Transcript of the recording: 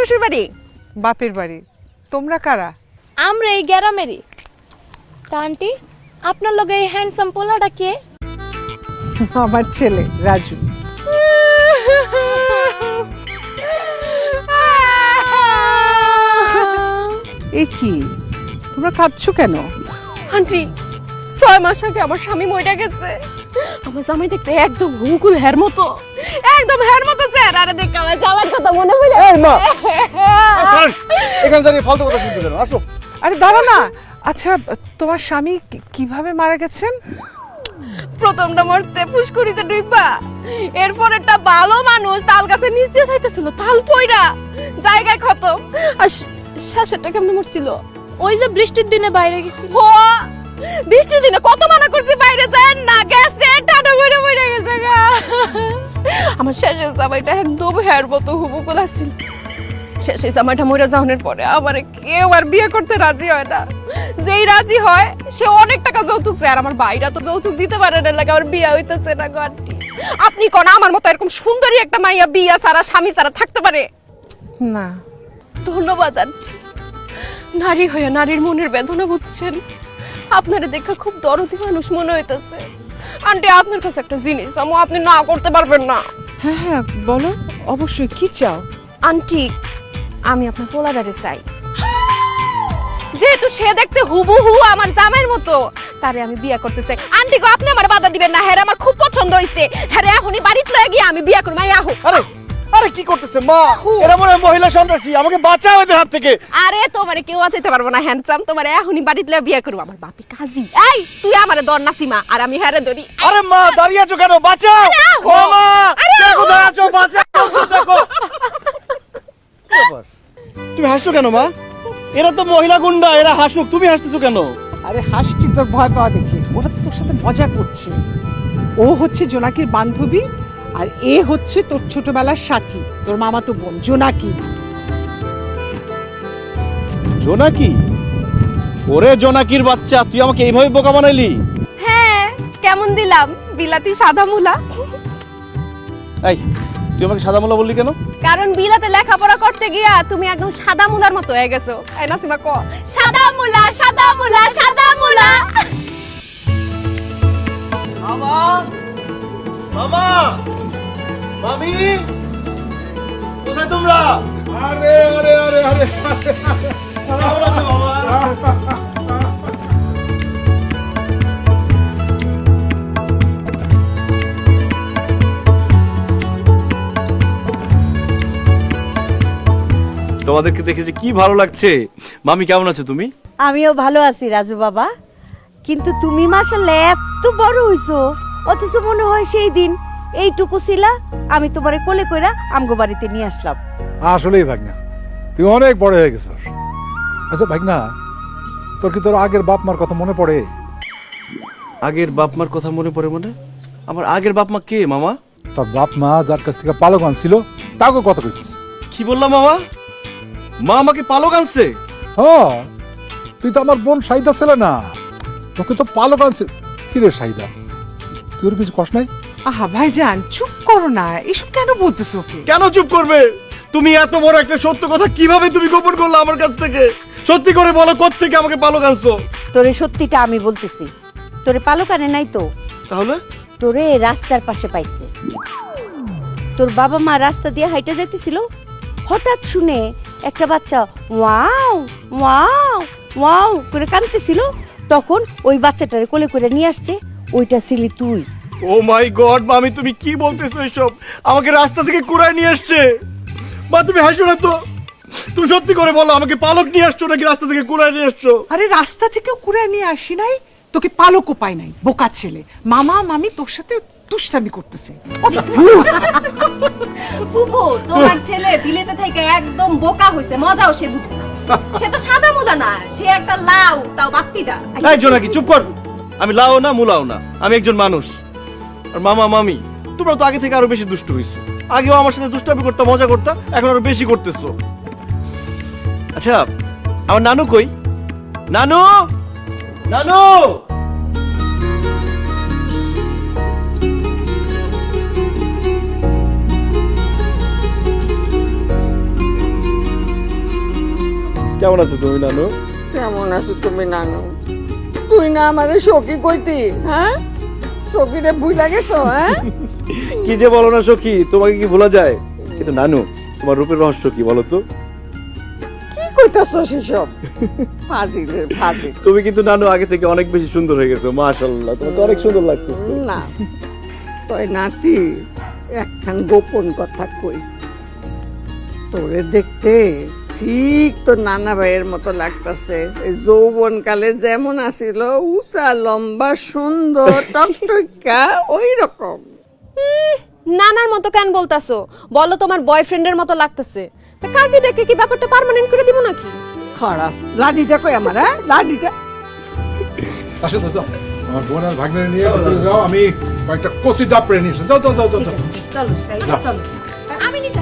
শ্বশুর বাড়ি? বাপের বাড়ি। তোমরা কারা? আমরা এই গ্রামেরই। তা আন্টি, আপনার লগে এই হ্যান্ডসাম পোলাটা কে? আমার ছেলে রাজু। এ কি, তোমরা কাঁদছো কেন? আন্টি, 6 মাস আগে আমার স্বামী মইরা গেছে। আমার জামাই দেখতে একদম হুকুল হের মতো, একদম হের মতো চেহারা। আরে দেখ আমার জামাইর কথা মনে পড়ে। এই মা, এখানে দাঁড়িয়ে ফালতু কথা শুনতে কেন? আসো। আরে দাঁড়া না। আচ্ছা, তোমার স্বামী কিভাবে মারা গেছেন? প্রথমটা মরছে ফুসকুড়িতে ডুইবা, এরপর একটা ভালো মানুষ তাল গাছে নিচ দিয়ে যাইতেছিল, তাল পয়রা জায়গায় খতম। আর শেষেরটা কেমন মরছিল? ওই যে বৃষ্টির দিনে বাইরে গেছিল। ও বৃষ্টির দিনে কত মানা করছি বাইরে যায় না, গেছে টাটা মরে মরে গেছে গা। আমার শেষের জামাইটা একদম হের মতো হুবুকুল আছিল। শেষে জামাইটা মরে যাওয়ার পরে আমার কেউ আর বিয়ে করতে রাজি হয় না। যেই রাজি হয় সে অনেক টাকা যৌতুক চায়, আর আমার ভাইরা তো যৌতুক দিতে পারে না, লাগে আমার বিয়ে হইতেছে না। গন্টি, আপনি কোন আমার মতো এরকম সুন্দরী একটা মাইয়া বিয়া ছাড়া স্বামী ছাড়া থাকতে পারে? না। ধন্যবাদ আন্টি, নারী হয়ে নারীর মনের বেদনা বুঝছেন। আপনারে দেখা খুব দরদি মানুষ মনে হইতেছে। আন্টি, আপনার কাছে একটা জিনিস আপনি না করতে পারবেন না? হ্যাঁ হ্যাঁ, বলো, অবশ্যই। কি চাও? আন্টি, আমি আপনার পোলাডারে চাই। যেহেতু সে দেখতে হুবহু আমার জামাইয়ের মতো, তারে আমি বিয়ে করতে চাই। আন্টি গো, আপনি আমার বাধা দিবেন না। হ্যাঁ, আমার খুব পছন্দ হইছে। হ্যাঁ, এখনই বাড়িতে লয়ে গিয়ে আমি বিয়ে করব। আহো। আরে আরে কি করতেছে মা? এরা মনে হয় মহিলা সন্ত্রাসী, আমাকে বাঁচাও এদের হাত থেকে। আরে তোমারে কেউ বাঁচাইতে পারবো না হ্যান্ডসাম, তোমারে এখনই বাড়িতে লয়ে বিয়ে করব। আমার বাপি কাজী। এই তুই আমারে ধর না সীমা, আর আমি হ্যারে ধরি। আরে মা, দাঁড়িয়ে আছো কেন? বাঁচাও মামা, কে কোথায় আছো? বাঁচাও, দেখো। কি ব্যাপার? তুমি হাসছো কেন মা? এরা তো মহিলা গুন্ডা, এরা হাসুক, তুমি হাসতেছো কেন? আরে হাসছি তোর ভয় পাওয়া দেখে। ওরা তো তোর সাথে মজা করছে। ও হচ্ছে জোনাকির বান্ধবী, আর এ হচ্ছে তোর ছোটবেলার সাথী, তোর মামাতো বোন জোনাকি। জোনাকি? ওরে জোনাকির বাচ্চা, তুই আমাকে এইভাবে বোকা বানাইলি? হ্যাঁ, কেমন দিলাম? বিলাতি সাদা মুলা। এই, তুই আমাকে সাদা মোলা বললি কেন? কারণ বিলাতে লেখাপড়া করতে গিয়া তুমি একদম সাদা মুলার মতো হয়ে গেছো। এই নাসিমা ক, সাদা মুলা সাদা মুলা সাদা মুলা। মামা, মামা, মামি, কোথায় তোমরা? আরে আরে আরে আরে, কেমন আছো মামা? তোমাদেরকে দেখে যে কি ভালো লাগছে। মামি, কেমন আছো তুমি? আমিও ভালো আছি রাজু বাবা, কিন্তু তুমি মাশাআল্লাহ এত বড় হইছো, অথচ মনে হয় সেই দিন এইটুকু ছিলা। আমি তোমারে কোলে কইরা আমগো বাড়িতে নিয়ে আসলাম। আসলেই ভাগনা, তুই অনেক বড় হয়ে গেছিস। আচ্ছা ভাগনা, তোর কি তোর আগের বাপ মার কথা মনে পড়ে? আগের বাপ মার কথা মনে পড়ে? মানে আমার আগের বাপ মা কে মামা? তোর বাপ মা যার কাছ থেকে পালক আনছিল তাকে কথা কইছিস। কি বললাম মামা? মা আমাকে পালক আনছে? হ্যাঁ, তুই তো আমার বোন সাইদা ছিল না, তোকে তো পালক আনছে। কি রে সাইদা, তোর কিছু কষ্ট নাই? আহা ভাইজান, চুপ করো না। এসব কেন বলতেছো ওকে? কেন চুপ করবে? তুমি এত বড় একটা সত্য কথা কিভাবে তুমি গোপন করলে আমার কাছ থেকে? সত্যি করে বলো, কোত্থেকে আমাকে পালক আনছো? তোরে সত্যিটা আমি বলতেছি, তোরে পালক আনে নাই তো। তাহলে তোরে রাস্তার পাশে পাইছে। তোর বাবা মা রাস্তা দিয়ে হাইটে যাইতেছিল, হঠাৎ শুনে একটা বাচ্চা ওয়াও ওয়াও ওয়াও করে কাঁদতেছিল। তখন ওই বাচ্চাটারে কোলে করে নিয়ে আসছে, ওইটা ছিলি তুই। ও মাই গড মামি, তুমি কি বলতেছো এসব? আমাকে রাস্তা থেকে কুড়ায় নিয়ে আসছে? মা তুমি হাসো না তো, তুমি সত্যি করে বলো, আমাকে পালক নিয়ে আসছো নাকি রাস্তা থেকে কুড়ায় নিয়ে আসছো? আরে রাস্তা থেকেও কুড়ে নিয়ে আসি নাই, তোকে পালকও পাই নাই। বোকা ছেলে, মামা মামি তোর সাথে দুষ্টামি করতেছে। ফুপু, তোমার ছেলে বিলেতে থেকে একদম বোকা হইছে, মজাও সে বুঝে না। সে তো সাদা মুলা না, সে একটা লাউ, তাও বাত্তিটা। এই জোনাকি চুপ কর। আমি লাও না মুলাও না, আমি একজন মানুষ। আর মামা মামি, তোমরা তো আগে থেকে আরো বেশি দুষ্ট হইছো। আগেও আমার সাথে দুষ্টামি করতে, মজা করতে, এখন আরো বেশি করতেছো। আচ্ছা, আমার নানু কই? নানু, নানু। কেমন আছো তুমি নানু? কেমন আছো তুমি নানু? তুই না আমারে সখী কইতি, হ্যাঁ? সখীরে ভুইলা গেছো, হ্যাঁ? কি যে বলো না সখী, তোমাকে কি ভোলা যায়? কিন্তু নানু, তোমার রূপের রহস্য কি বলো তো? কি কইতাছো সেসব? ফাজিলের ফাজিল। তুমি কিন্তু নানু আগে থেকে অনেক বেশি সুন্দর হয়ে গেছো, মাশাআল্লাহ, তোমাকে অনেক সুন্দর লাগতেছে। না, তোর নাতি একখান গোপন কথা কই। তোরে দেখতে ঠিক তোর নানা ভাইয়ের মতো লাগতাছে। এই যৌবন কালে যেমন আছিল, উঁচা লম্বা সুন্দর টকটকা ওই রকম। নানার মতো কেন বলতাছো? বলো তোমার বয়ফ্রেন্ডের মতো লাগতেছে। তা কাজী ডেকে কি ব্যাপারটা পার্মানেন্ট করে দিব নাকি? খারাপ লাডিটা কই আমার, হ্যাঁ? লাডিটা আসো তো যাও, আমার বোন আর ভাগ্নে নিয়ে যাও, আমি কয়েকটা কচি ডাব পেরে নিয়ে এসো। যাও যাও যাও যাও। চলো চলো। আমি নিতে